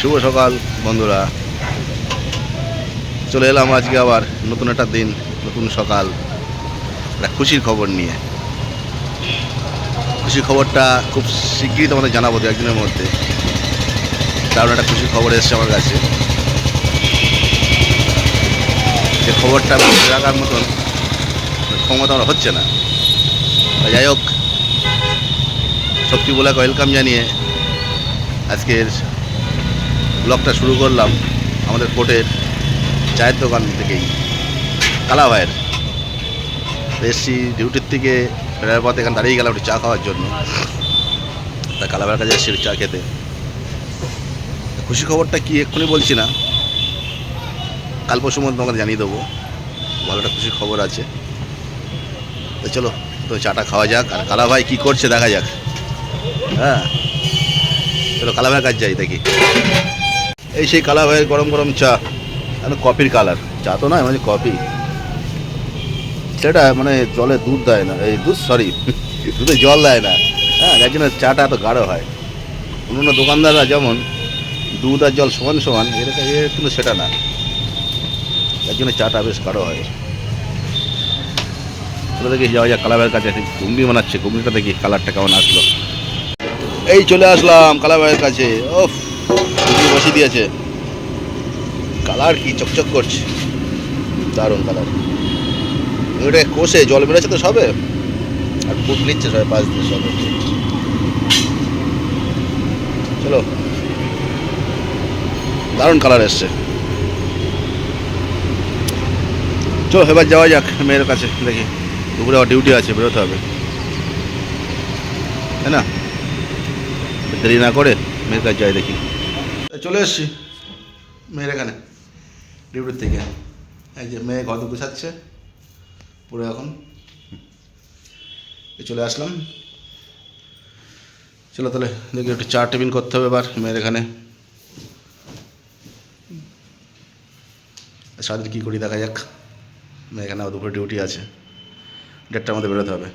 শুভ সকাল বন্ধুরা, চলে এলাম আজকে আবার নতুন একটা দিন, নতুন সকাল, একটা খুশির খবর নিয়ে। খুশির খবরটা খুব শীঘ্রই তোমাদের জানাবো, দু একদিনের মধ্যে। কারণ একটা খুশির খবর এসেছে আমার কাছে, যে খবরটা মনে রাখার মতন ক্ষমতা আমার হচ্ছে না। যাই হোক, শক্তি বলে ওয়েলকাম জানিয়ে আজকের ব্লগটা শুরু করলাম আমাদের কোর্টের চায়ের দোকান থেকেই, কালা ভাইয়ের। এসছি ডিউটির থেকে ফেরার পথে এখানে দাঁড়িয়ে গেলাম একটু চা খাওয়ার জন্য। তা কালা ভাইয়ের কাছে এসছি চা খেতে। খুশি খবরটা কি এক্ষুনি বলছি না, কাল পরশুর মধ্যে তোমাকে জানিয়ে দেবো। ভালো একটা খুশির খবর আছে। তো চলো তো চাটা খাওয়া যাক, আর কালা ভাই কী করছে দেখা যাক। হ্যাঁ চলো কালা ভাইয়ের কাছে যাই দেখি। এই সেই কালা ভাইয়ের গরম গরম চা, কফির কালার চা তো নয়, মানে কফি। সেটা মানে জলে দুধ দেয় না, এই দুধে জল দেয় না। হ্যাঁ, যার জন্য চাটা এত গাঢ় হয়। অন্য দোকানদাররা যেমন দুধ আর জল সমান সমান, এটা কিন্তু সেটা না, যার জন্য চাটা বেশ গাঢ় হয়। ওটা দেখি যাওয়া যাক কালা ভাইয়ের কাছে। ঘুগনি বানাচ্ছে, ঘুগনিটা দেখি কালারটা কেমন আসলো। এই চলে আসলাম কালা ভাইয়ের কাছে। ওফ, ঘুগনি বসিয়ে দিয়েছে। কালার কি চকচক করছে, দারুণ কালার। ওটা কষে জল বেরোচ্ছে তো সবে, আর ফুট নিচ্ছে সবাই পাঁচ দিয়ে সবে। চলো, দারুণ কালার এসছে। চলো এবার যাওয়া যাক মেয়ের কাছে, দেখি দুপুরে আবার ডিউটি আছে, বেরোতে হবে, তাই না? দেরি না করে মেয়ের কাছে যাই দেখি। চলে এসছি মেয়ের এখানে ডিউটির থেকে। এই যে মেয়ে ঘর গুছাচ্ছে পুরো এখন। চলে আসলাম। চলো তাহলে দেখি একটু চা টিফিন করতে হবে এবার মেয়ের এখানে। সারাদিন কী করি দেখা যাক। মেয়ে এখানে দুপুরে ডিউটি আছে, 1:30টার মধ্যে বেরোতে হবে।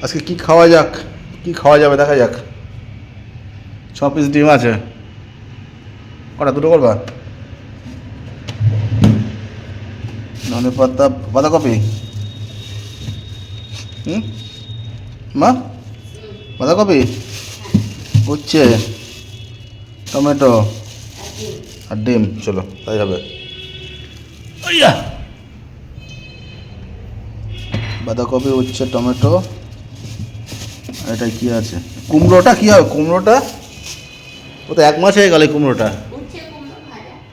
আজকে কি খাওয়া যাক, কি খাওয়া যাবে দেখা যাক। 6 পিস ডিম আছে। কটা, দুটো করবা? ধনে পাতা, বাঁধাকপি। মা, বাঁধাকপি, উচ্ছে, টমেটো আর ডিম। চলো তাই হবে। বাঁধাকপি, উচ্ছে, টমেটো, আর এটা কি আছে? কুমড়োটা কি হবে? কুমড়োটা ও তো 1 মাস হয়ে গেল। কুমড়োটা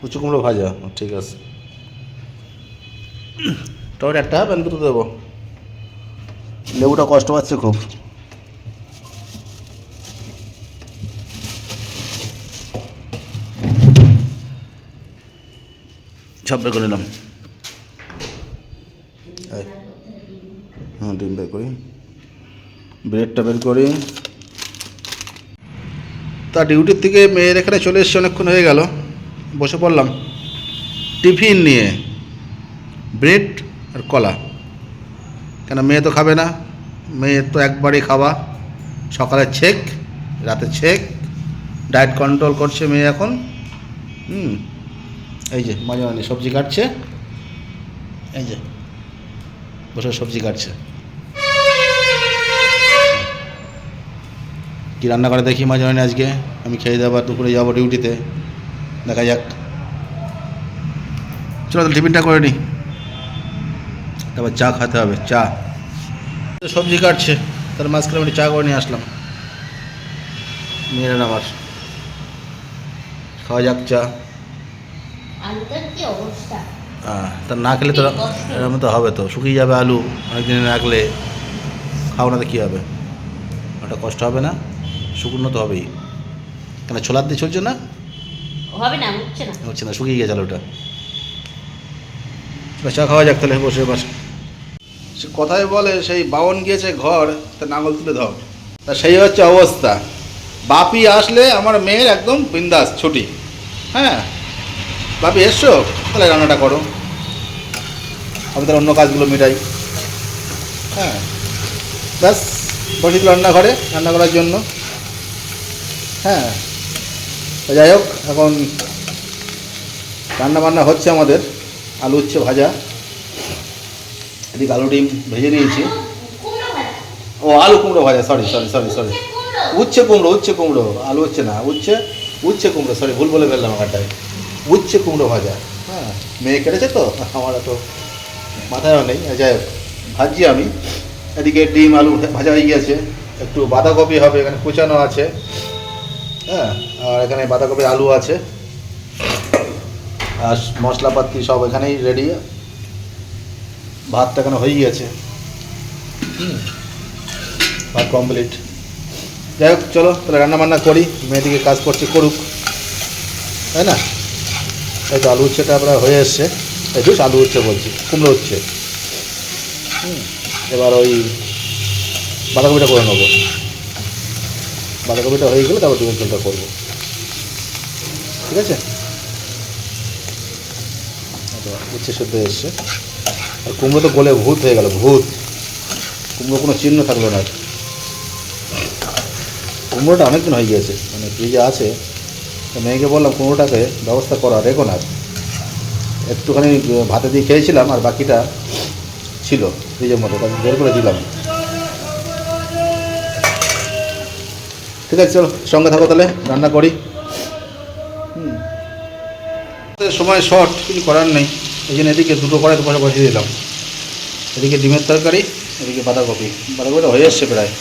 উচ্ছে কুমড়ো ভাজা, ঠিক আছে। টমেটো একটা প্যান দুটো দেবো। লেবুটা কষ্ট পাচ্ছে খুব। সব বের করে নিলাম। হ্যাঁ, ডিম বের করি, ব্রেডটা বের করি। তা ডিউটির থেকে মেয়ের এখানে চলে এসেছি, অনেকক্ষণ হয়ে গেল। বসে পড়লাম টিফিন নিয়ে, ব্রেড আর কলা। কেন মেয়ে তো খাবে না, মেয়ের তো একবারই খাওয়া, সকালে ছেক রাতে ছেক। ডায়েট কন্ট্রোল করছে মেয়ে এখন। এই যে মাঝে মাঝে সবজি কাটছে, এই যে বসে সবজি কাটছে। কী রান্না করে দেখি মাঝে মাঝে। আজকে আমি খেয়ে দেবো, দুপুরে যাবো ডিউটিতে, দেখা যাক। চলো তাহলে টিফিনটা করে নিই, তারপর চা খেতে হবে। চা, সবজি কাটছে, তার মাঝখানে আমি চা করে নিয়ে আসলাম। মেয়ের আমার খাওয়া যাক চা। তা না খেলে তো এরকম তো হবে, তো শুকিয়ে যাবে আলু অনেকদিন রাখলে। খাও না তো কী হবে? ওটা কষ্ট হবে না? শুকনো তো হবেই। কেন ছোলার দিয়ে চলছে না? হবে না, হচ্ছে না, শুকিয়ে গেছে আলুটা। চা খাওয়া যাক তাহলে বসে বসে। সে কথায় বলে সেই বাউন গিয়েছে ঘর, তা নাঙল তুলে ধর। তা সেই হচ্ছে অবস্থা। বাপি আসলে আমার মেয়ের একদম বিন্দাস ছুটি। হ্যাঁ, বাপি এসছো, তাহলে রান্নাটা করো, আমি তাহলে অন্য কাজগুলো মেটাই। হ্যাঁ ব্যাস, বসেছিল রান্নাঘরে রান্না করার জন্য। হ্যাঁ, তো যাই হোক, এখন রান্না বান্না হচ্ছে আমাদের। আলু উচ্ছে ভাজা, এদিকে আলু ডিম ভেজে নিয়েছি। ও আলু কুমড়ো ভাজা, সরি সরি সরি সরি উচ্ছে কুমড়ো, আলু হচ্ছে না, উচ্ছে কুমড়ো, সরি ভুল বলে ফেললাম আমারটায়। উচ্ছে কুমড়ো ভাজা। হ্যাঁ, মেয়ে কেটেছে তো, আমার তো মাথায়ও নেই। যাই হোক, ভাজছি আমি। এদিকে ডিম আলু ভাজা হয়ে গিয়েছে, একটু বাঁধাকপি হবে, এখানে কুচানো আছে। হ্যাঁ, আর এখানে বাঁধাকপি আলু আছে, আর মশলাপাতি সব এখানেই রেডি। ভাতটা এখানে হয়ে গিয়েছে, ভাত কমপ্লিট। যাই হোক, চলো তাহলে রান্না বান্না করি, মেয়েদিকে কাজ করছে করুক, তাই না? এই তো আলু উচ্ছেটা আপনার হয়ে এসছে। এই ধুস, আলু উচ্ছে বলছি, কুমড়ো উচ্ছে। এবার ওই বাঁধাকপিটা করে নেবো। বাঁধাকপিটা হয়ে গেলে তারপর ডিমের ঝোলটা করবো, ঠিক আছে? উচ্ছে সেদ্ধ এসছে, আর কুমড়ো তো গলে ভূত হয়ে গেল, ভূত। কুমড়ো কোনো চিহ্ন থাকলো না। কুমড়োটা অনেকদিন হয়ে গিয়েছে, মানে ফ্রিজে আছে। তো মেয়েকে বললাম কুমড়োটাকে ব্যবস্থা করা, রেখো না। একটুখানি ভাতে দিয়ে খেয়েছিলাম, আর বাকিটা ছিল ফ্রিজের মধ্যে, তাকে বের করে দিলাম। ঠিক আছে, চলো সঙ্গে থাকো তাহলে, রান্না করি। সময় শর্ট, কিছু করার নেই, এই জন্য এদিকে দুটো করে দুপাশে বসিয়ে দিলাম। এদিকে ডিমের তরকারি, এদিকে বাঁধাকপিটা হয়ে এসছে প্রায়।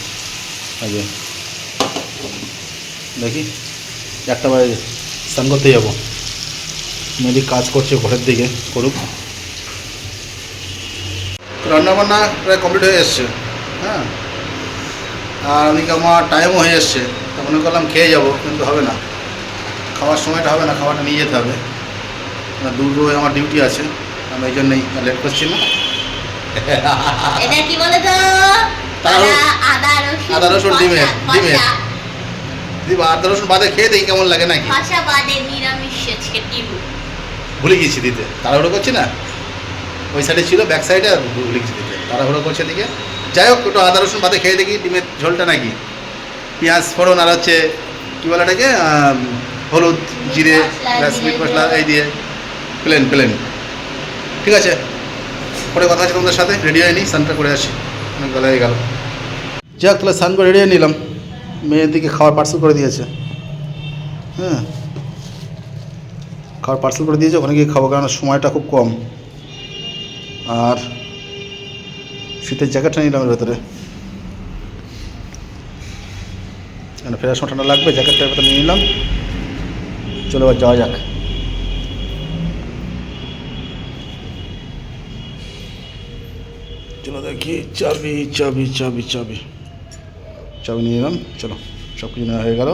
এই যে দেখি, 1টা বাজে স্নান করতে যাবো। মেয়েদি কাজ করছে ঘরের দিকে, করুক। রান্নাবান্না প্রায় কমপ্লিট হয়ে এসছে। হ্যাঁ, আর ওদিকে আমার টাইমও হয়ে এসছে, তা মনে করলাম খেয়ে যাবো, কিন্তু হবে না, খাওয়ার সময়টা হবে না, খাবারটা নিয়ে যেতে হবে। দূর আমার ডিউটি আছে, আমি এই জন্যই লেট করছি না। এটা কি বলে তো? আদা রসুন ডিমের আদা রসুন বাদে খেয়ে দেখি কেমন লাগে নাকি। ভাষা বাদে নিরামিষ আজকে ডিম। ভুলে গেছি দিতে, তাড়াহুড়ো করছি না, ওই সাইডে ছিল, ব্যাক সাইডে, আর ভুলে গেছি দিতে, তাড়াহুড়ো করছে দিকে। যাই হোক, একটু আদা রসুন বাদে খেয়ে দেখি ডিমের ঝোলটা নাকি। পেঁয়াজ ফোড়ন আর হচ্ছে কী বলে এটাকে, হলুদ জিরে মিট মশলা এই দিয়ে প্লেন। ঠিক আছে, পরে কথা আছে তোমাদের সাথে। রেডি হয়নি, স্নানটা করে আসি, অনেক বেলা হয়ে গেল। যাক, তাহলে স্নান করে রেডি হয়ে নিলাম। মেয়ের দিকে খাবার পার্সেল করে দিয়েছে। হ্যাঁ, খাবার পার্সেল করে দিয়েছে, ওখানে গিয়ে খাবো, কারণ সময়টা খুব কম। আর শীতের জ্যাকেটটা নিলাম এর ভেতরে, কেন ফেরার সময় ঠান্ডা লাগবে, জ্যাকেটটার ভেতরে নিয়ে নিলাম। চলো এবার যাওয়া যাক। চলো দেখি, চাবি নিয়ে নিলাম। চলো, সব কিছু নেওয়া হয়ে গেল,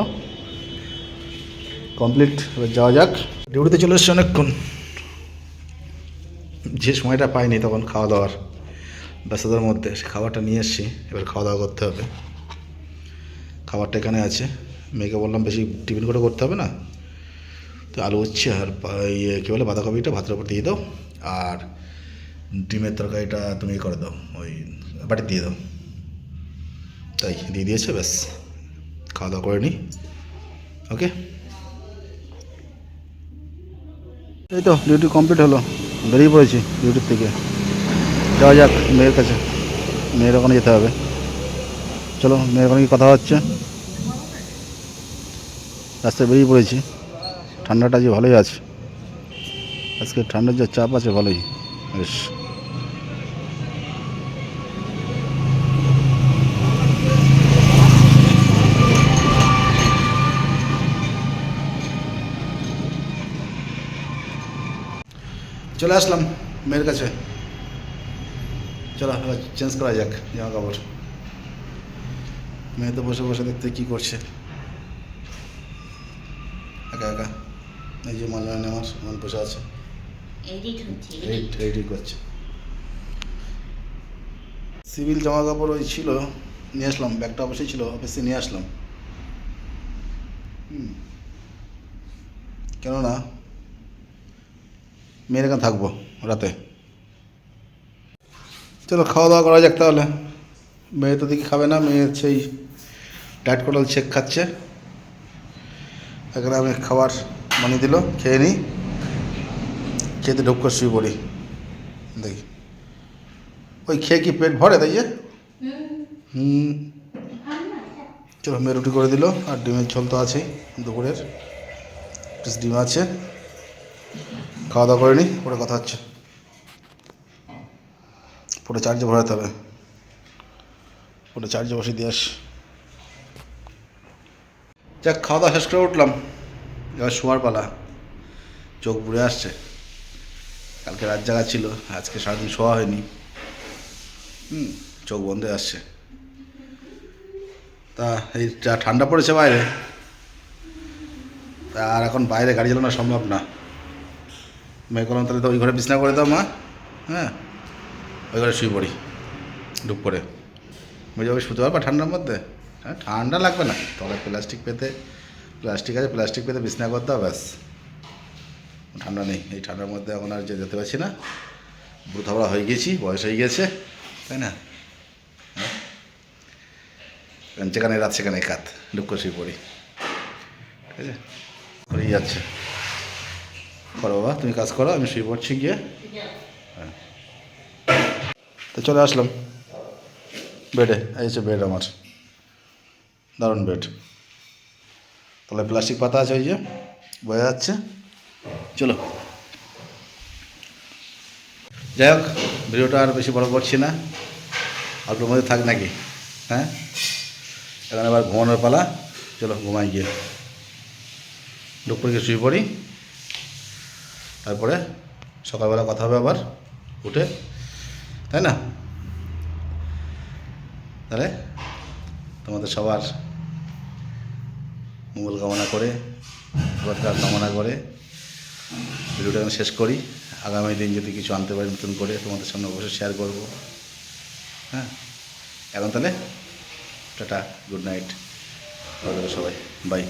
কমপ্লিট। এবার যাওয়া যাক। ডিউটিতে চলে এসছে অনেকক্ষণ, যে সময়টা পাইনি তখন খাওয়া দাওয়ার ব্যস্ততার মধ্যে সে খাবারটা নিয়ে এসছি। এবার খাওয়া দাওয়া করতে হবে। খাবারটা এখানে আছে, মেয়েকে বললাম বেশি টিফিন করে করতে হবে না, তো আলু উচ্ছে আর কী বলে বাঁধাকপিটা ভাতের উপর দিয়ে দাও, আর ডিমের তরকারিটা তুমি করে দাও, ওই বাটি দিয়ে দাও। তাই দিয়ে দিয়েছে, ব্যাস খাওয়া দাওয়া করে নিই। ওকে, এই তো ডিউটি কমপ্লিট হলো, বেরিয়ে পড়েছি ডিউটির থেকে। যাওয়া যাক মেয়ের কাছে, মেয়ের ওখানে যেতে হবে। চলো, মেয়ের ওখানে কি কথা হচ্ছে। রাস্তায় বেরিয়ে পড়েছি। ঠান্ডাটা যে ভালোই আছে আজকে, ঠান্ডার যে চাপ আছে ভালোই বেশ। চলে আসলাম মেয়ের কাছে। চলো এবার চেঞ্জ করা যাক জামা কাপড়। মেয়ে তো বসে বসে দেখতে কী করছে একা একা। এই যে মজা হয় না, আমার মন বসে আছে, এডিট করছে। সিভিল জামা কাপড় ওই ছিল, নিয়ে আসলাম, ব্যাগটা অবশ্যই ছিল, অফিসে নিয়ে আসলাম। কেননা মেয়ের এখানে থাকবো রাতে। চলো খাওয়া দাওয়া করা যাক তাহলে। মেয়ে তো দেখি খাবে না, মেয়ে হচ্ছে এই ডায়েট কোটাল শেক খাচ্ছে। এখানে আমি খাবার বানিয়ে দিল, খেয়ে নিই, খেতে ঢুক করে শুয়ে পড়ি। দেখি ওই খেয়ে কি পেট ভরে তাই যে? চলো, মেয়ে রুটি করে দিল, আর ডিমের ঝোল তো আছেই দুপুরের, পিস ডিম আছে। খাওয়া দাওয়া করে নিই, পরে কথা হচ্ছে। পরে চার্জে ভরাতে হবে, পরে চার্জে বসে দিয়ে আস। যাক, খাওয়া দাওয়া শেষ করে উঠলাম, এবার শোয়ার পালা। চোখ বুড়ে আসছে, কালকে রাত জাগা ছিল, আজকে সারাদিন শোয়া হয়নি। চোখ বন্ধ হয়ে আসছে। তা এই যা ঠান্ডা পড়েছে বাইরে, তা আর এখন বাইরে গাড়ি চালানো সম্ভব না। মেয়ে করলাম তাহলে তো ওই ঘরে বিছনা করে দাও মা, হ্যাঁ ওই ঘরে শুয়ে পড়ি ডুব করে। মেয়ে ওই শুতে পারবা ঠান্ডার মধ্যে? হ্যাঁ, ঠান্ডা লাগবে না, তবে প্লাস্টিক পেতে, প্লাস্টিক আছে, প্লাস্টিক পেতে বিছনা করে দাও, ব্যাস। ঠান্ডা নেই এই ঠান্ডার মধ্যে, এখন আর যেতে পারছি না, বুড়ো হয়ে গেছি, বয়স হয়ে গেছে, তাই না? যেখানে রাত সেখানে কাত, ডুব করে শুয়ে পড়ি, ঠিক আছে? করেই যাচ্ছে। করো বাবা, তুমি কাজ করো, আমি শুয়ে পড়ছি গিয়ে। হ্যাঁ, তো চলে আসলাম বেডে। এই হচ্ছে বেড আমার, দারুণ বেড। তাহলে প্লাস্টিক পাতা আছে, ওই যে বোঝা যাচ্ছে। চলো, যাই হোক, ভিডিওটা আর বেশি বড় করছি না, অল্পের মধ্যে থাক নাকি? হ্যাঁ, এখন আবার ঘুমানোর পালা। চলো ঘুমাই গিয়ে, দুপুরে গিয়ে শুয়ে পড়ি, তারপরে সকালবেলা কথা হবে আবার উঠে, তাই না? তাহলে তোমাদের সবার মঙ্গল কামনা করে, সবার কামনা করে ভিডিওটা আমি শেষ করি। আগামী দিন যদি কিছু আনতে পারি নতুন করে, তোমাদের সামনে অবশ্যই শেয়ার করব। হ্যাঁ, এখন তাহলে টাটা, গুড নাইট সবাই, বাই।